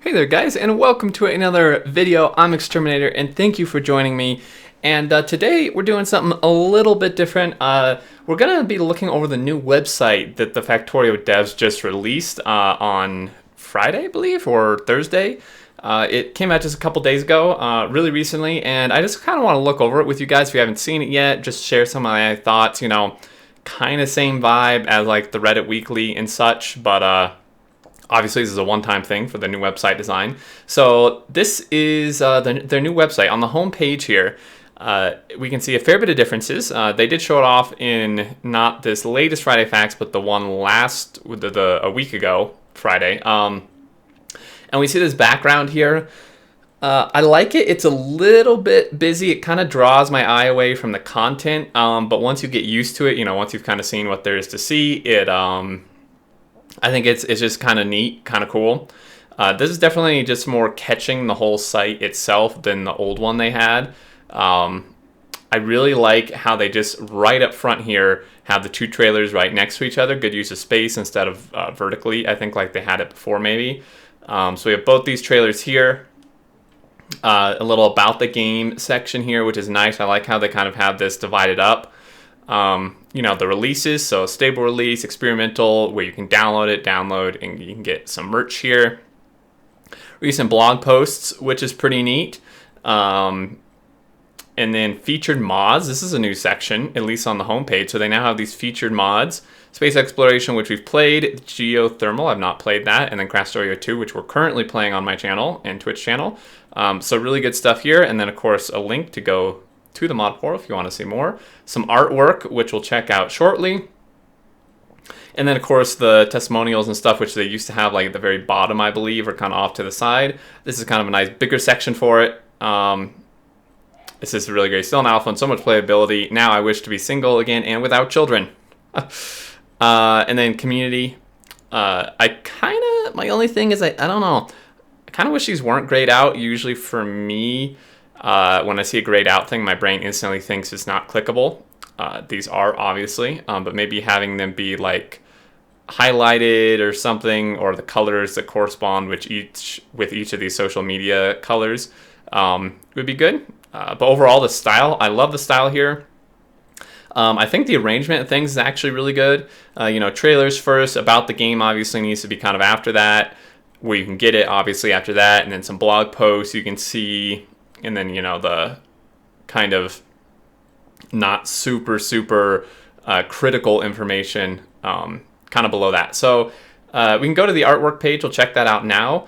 Hey there guys, and welcome to another video. I'm Exterminator, and thank you for joining me. And today we're doing something a little bit different. We're going to be looking over the new website that the Factorio devs just released on Friday, I believe, or Thursday. It came out just a couple days ago, really recently, and I just kind of want to look over it with you guys if you haven't seen it yet. Just share some of my thoughts, kind of same vibe as like the Reddit Weekly and such, but obviously, this is a one-time thing for the new website design. So this is their new website. On the home page here, we can see a fair bit of differences. They did show it off in not this latest Friday Facts, but the one a week ago Friday. And we see this background here. I like it. It's a little bit busy. It kind of draws my eye away from the content. But once you get used to it, once you've kind of seen what there is to see, I think it's just kind of neat, kind of cool. This is definitely just more catching the whole site itself than the old one they had. I really like how they just right up front here have the two trailers right next to each other. Good use of space instead of vertically, I think, like they had it before maybe. So we have both these trailers here. A little about the game section here, which is nice. I like how they kind of have this divided up. The releases, so stable release, experimental, where you can download, and you can get some merch here. Recent blog posts, which is pretty neat. And then featured mods. This is a new section, at least on the homepage. So they now have these featured mods. Space exploration, which we've played. Geothermal, I've not played that. And then Factorio 2, which we're currently playing on my channel and Twitch channel. So really good stuff here. And then, of course, a link to go to the mod portal if you want to see more. Some artwork, which we'll check out shortly. And then, of course, the testimonials and stuff, which they used to have like at the very bottom, I believe, or kind of off to the side. This is kind of a nice bigger section for it. This is really great. Still an alpha and so much playability. Now I wish to be single again and without children. And then community. My only thing is I don't know. I kind of wish these weren't grayed out. Usually for me, when I see a grayed out thing, my brain instantly thinks it's not clickable. These are obviously, but maybe having them be like highlighted or something, or the colors that correspond with each of these social media colors would be good. But overall, the style, I love the style here. I think the arrangement of things is actually really good. Trailers first, about the game obviously needs to be kind of after that, where you can get it obviously after that, and then some blog posts you can see. And then, the kind of not super critical information kind of below that. So we can go to the artwork page. We'll check that out now.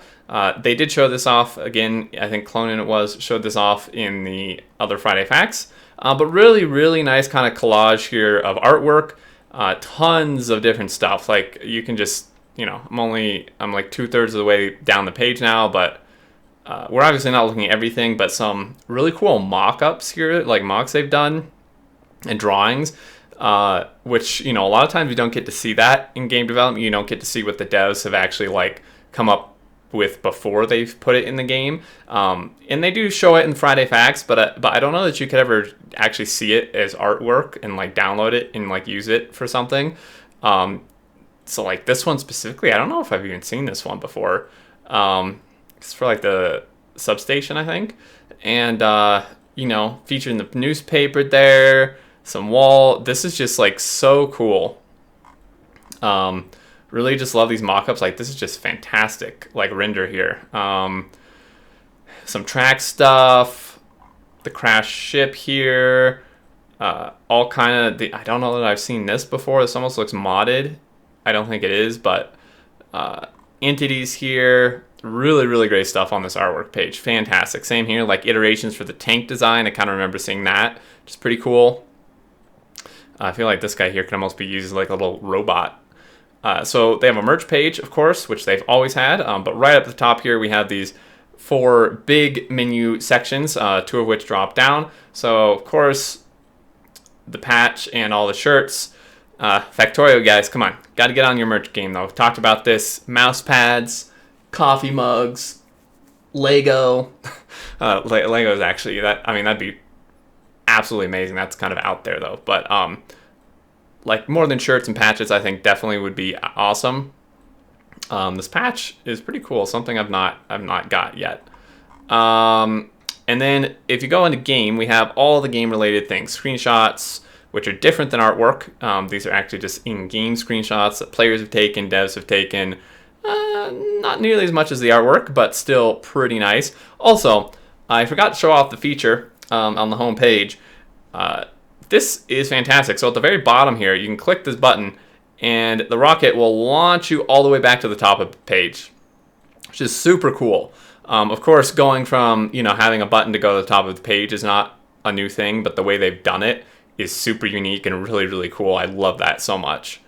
They did show this off. Again, I think Clonin showed this off in the other Friday Facts. But really, really nice kind of collage here of artwork. Tons of different stuff. Like, you can just, I'm like 2/3 of the way down the page now, but we're obviously not looking at everything, but some really cool mock-ups here, like mocks they've done, and drawings, which, a lot of times you don't get to see that in game development. You don't get to see what the devs have actually, like, come up with before they've put it in the game. And they do show it in Friday Facts, but I don't know that you could ever actually see it as artwork and, like, download it and, like, use it for something. So, like, this one specifically, I don't know if I've even seen this one before. It's for like the substation, I think. And, featuring the newspaper there, some wall. This is just like so cool. Really just love these mock-ups. Like, this is just fantastic, like, render here. Some track stuff, the crash ship here, all kind of, I don't know that I've seen this before. This almost looks modded. I don't think it is, but entities here. Really, really great stuff on this artwork page. Fantastic. Same here, like iterations for the tank design. I kind of remember seeing that, which is pretty cool. I feel like this guy here can almost be used as like a little robot. So they have a merch page, of course, which they've always had. But right up the top here, we have these 4 big menu sections, 2 of which drop down. So, of course, the patch and all the shirts. Factorio, guys, come on. Got to get on your merch game, though. We've talked about this. Mouse pads, coffee mugs, Lego. Lego is actually, that'd be absolutely amazing. That's kind of out there, though. But, like, more than shirts and patches, I think definitely would be awesome. This patch is pretty cool. Something I've not got yet. And then if you go into game, we have all the game related things, screenshots, which are different than artwork. These are actually just in-game screenshots that players have taken, devs have taken. Not nearly as much as the artwork, but still pretty nice. Also, I forgot to show off the feature on the home page. This is fantastic. So at the very bottom here, you can click this button, and the rocket will launch you all the way back to the top of the page, which is super cool. Of course, going from having a button to go to the top of the page is not a new thing, but the way they've done it is super unique and really, really cool. I love that so much.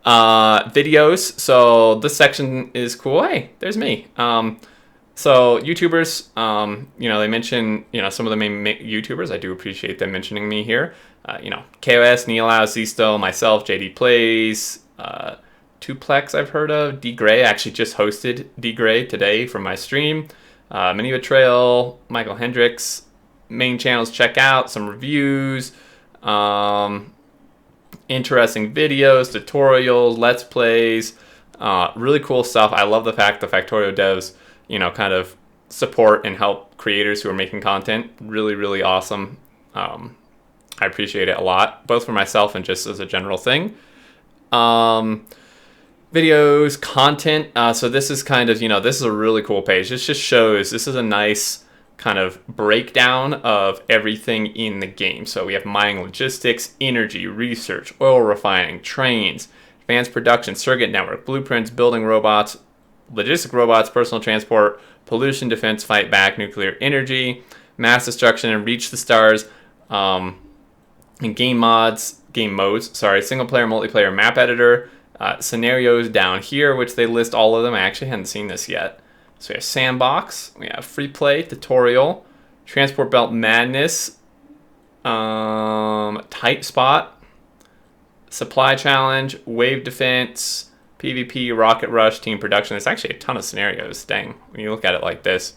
Videos. So this section is cool. Hey, there's me. So YouTubers, they mention, some of the main YouTubers. I do appreciate them mentioning me here. KOS, Nealau, Zisto, myself, JD Plays, Tuplex I've heard of, D Gray. I actually just hosted D Gray today from my stream. Mini Betrayal, Michael Hendricks. Main channels check out, some reviews, interesting videos, tutorials, let's plays, really cool stuff. I love the fact the Factorio devs, kind of support and help creators who are making content. Really, really awesome. I appreciate it a lot, both for myself and just as a general thing. Videos, content. So this is kind of, this is a really cool page. This just shows, this is a nice kind of breakdown of everything in the game. So we have mining, logistics, energy, research, oil refining, trains, advanced production, circuit network, blueprints, building robots, logistic robots, personal transport, pollution, defense, fight back, nuclear energy, mass destruction, and reach the stars, and game modes, single player, multiplayer, map editor, scenarios down here, which they list all of them. I actually hadn't seen this yet. So we have sandbox, we have free play, tutorial, transport belt madness, tight spot, supply challenge, wave defense, PvP, rocket rush, team production. There's actually a ton of scenarios. Dang, when you look at it like this.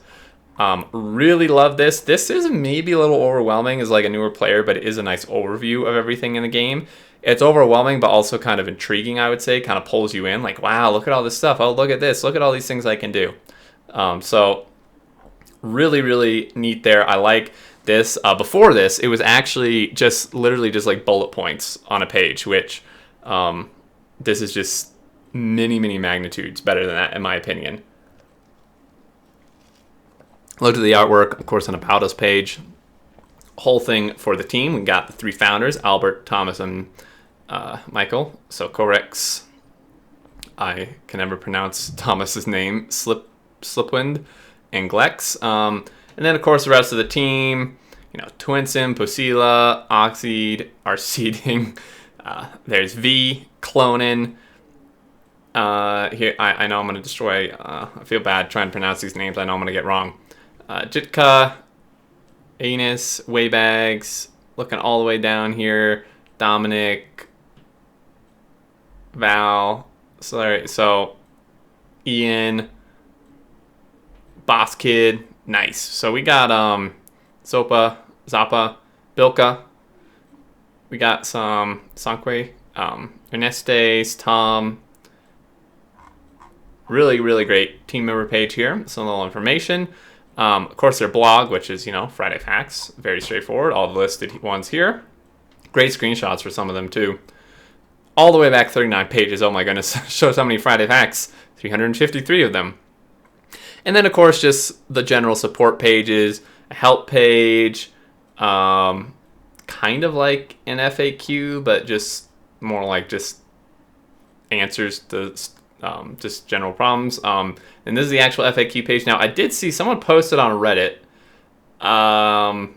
Really love this. This is maybe a little overwhelming as like a newer player, but it is a nice overview of everything in the game. It's overwhelming, but also kind of intriguing, I would say. Kind of pulls you in, like, wow, look at all this stuff. Oh, look at this. Look at all these things I can do. So really, really neat there. I like this. Before this, it was actually literally just like bullet points on a page, which this is just many, many magnitudes better than that, in my opinion. Look at the artwork, of course, on About Us page. Whole thing for the team. We got the three founders, Albert, Thomas, and Michael. So Corex, I can never pronounce Thomas's name, Slipwind, and Glex. And then, of course, the rest of the team, Twinsim, Posila, Oxide, Arseeding. There's V, Clonin. Here, I know I'm going to destroy, I feel bad trying to pronounce these names. I know I'm going to get wrong. Jitka, Anus, Waybags, looking all the way down here, Dominic, Val, so Ian, Boss Kid, nice. So we got Zopa, Zappa, Bilka, we got some Sankwe, Ernestes, Tom. Really, really great team member page here. Some little information. Of course, their blog, which is, Friday Facts. Very straightforward. All the listed ones here. Great screenshots for some of them, too. All the way back 39 pages. Oh, my goodness. Shows how many Friday Facts. 353 of them. And then, of course, just the general support pages. A help page. Kind of like an FAQ, but just more like just answers to just general problems. And this is the actual FAQ page. Now, I did see someone posted on Reddit. How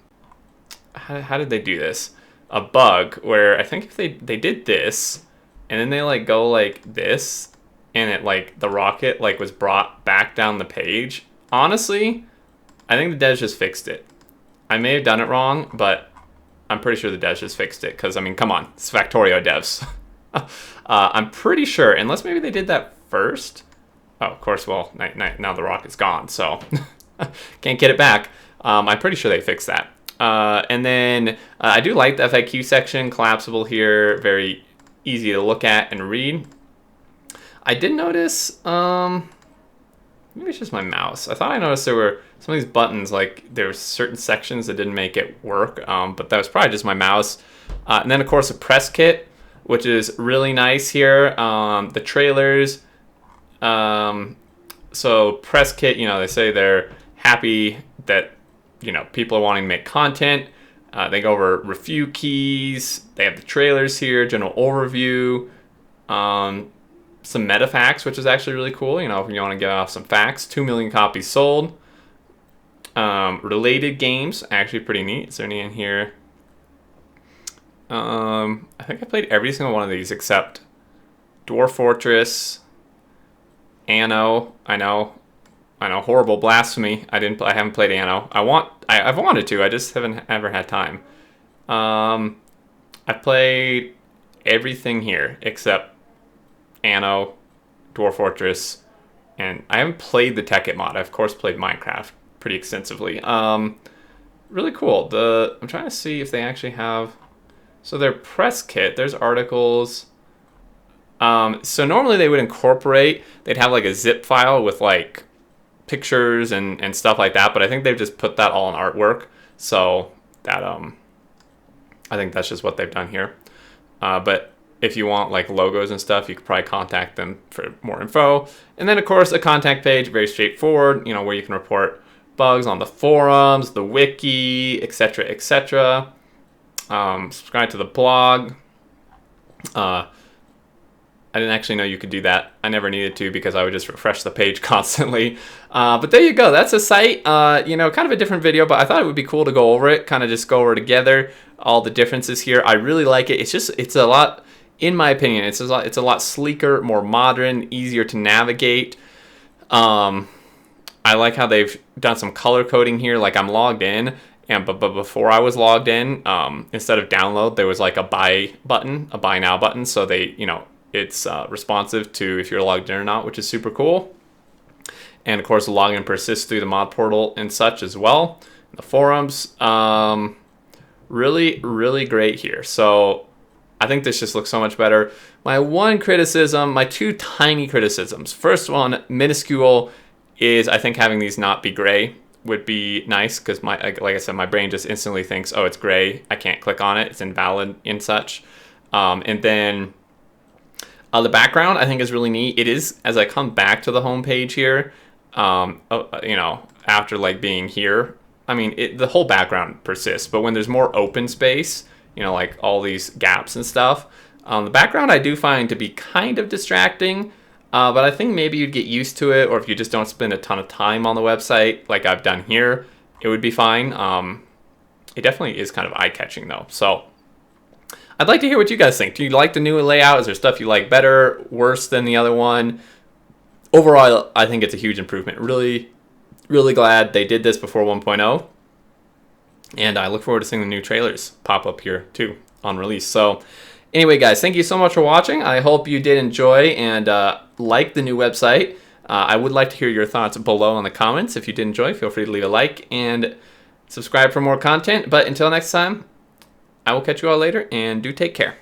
did they do this? A bug where I think if they did this, and then they like go like this, and it like the rocket like was brought back down the page. Honestly, I think the devs just fixed it. I may have done it wrong, but I'm pretty sure the devs just fixed it. Because I mean, come on, it's Factorio devs. I'm pretty sure, unless maybe they did that first. Oh, of course, well, now the rocket's gone, so can't get it back. I'm pretty sure they fixed that. And then I do like the FAQ section, collapsible here, very easy to look at and read. I did notice, maybe it's just my mouse. I thought I noticed there were some of these buttons, like there were certain sections that didn't make it work, but that was probably just my mouse. And then of course a press kit, which is really nice here. The trailers, so press kit, you know, they say they're happy that, you know, people are wanting to make content. They go over review keys. They have the trailers here, general overview, some meta facts, which is actually really cool. You know, if you want to get off some facts, 2 million copies sold. Related games, actually pretty neat. Is there any in here? I think I played every single one of these except Dwarf Fortress, Anno. I know, horrible blasphemy. I haven't played Anno. I've wanted to. I just haven't ever had time. I've played everything here except Anno, Dwarf Fortress, and I haven't played the Tekkit mod. I've of course played Minecraft pretty extensively. Really cool. I'm trying to see if they actually have. So their press kit. There's articles. So normally they would incorporate. They'd have like a zip file with like pictures and stuff like that, but I think they've just put that all in artwork. So that I think that's just what they've done here. But if you want like logos and stuff, you could probably contact them for more info. And then of course a contact page, very straightforward, you know, where you can report bugs on the forums, the wiki, etc., etc. Subscribe to the blog. I didn't actually know you could do that. I never needed to because I would just refresh the page constantly. But there you go. That's a site. You know, kind of a different video, but I thought it would be cool to go over it, kind of just go over together all the differences here. I really like it. It's a lot, in my opinion, it's a lot sleeker, more modern, easier to navigate. I like how they've done some color coding here. Like I'm logged in, but before I was logged in, instead of download, there was like a buy button, a buy now button. So they, you know, it's responsive to if you're logged in or not, which is super cool. And of course, the login persists through the mod portal and such as well. The forums, really, really great here. So I think this just looks so much better. My two tiny criticisms. First one, minuscule, is I think having these not be gray would be nice because like I said, my brain just instantly thinks, oh, it's gray. I can't click on it. It's invalid and such. And then the background I think is really neat. It is, as I come back to the home page here, you know, after like being here, I mean, the whole background persists, but when there's more open space, you know, like all these gaps and stuff, the background I do find to be kind of distracting, but I think maybe you'd get used to it, or if you just don't spend a ton of time on the website like I've done here, it would be fine. It definitely is kind of eye-catching though. So I'd like to hear what you guys think. Do you like the new layout? Is there stuff you like better, worse than the other one? Overall, I think it's a huge improvement. Really, really glad they did this before 1.0. And I look forward to seeing the new trailers pop up here too on release. So anyway, guys, thank you so much for watching. I hope you did enjoy and like the new website. I would like to hear your thoughts below in the comments. If you did enjoy, feel free to leave a like and subscribe for more content. But until next time, I will catch you all later, and do take care.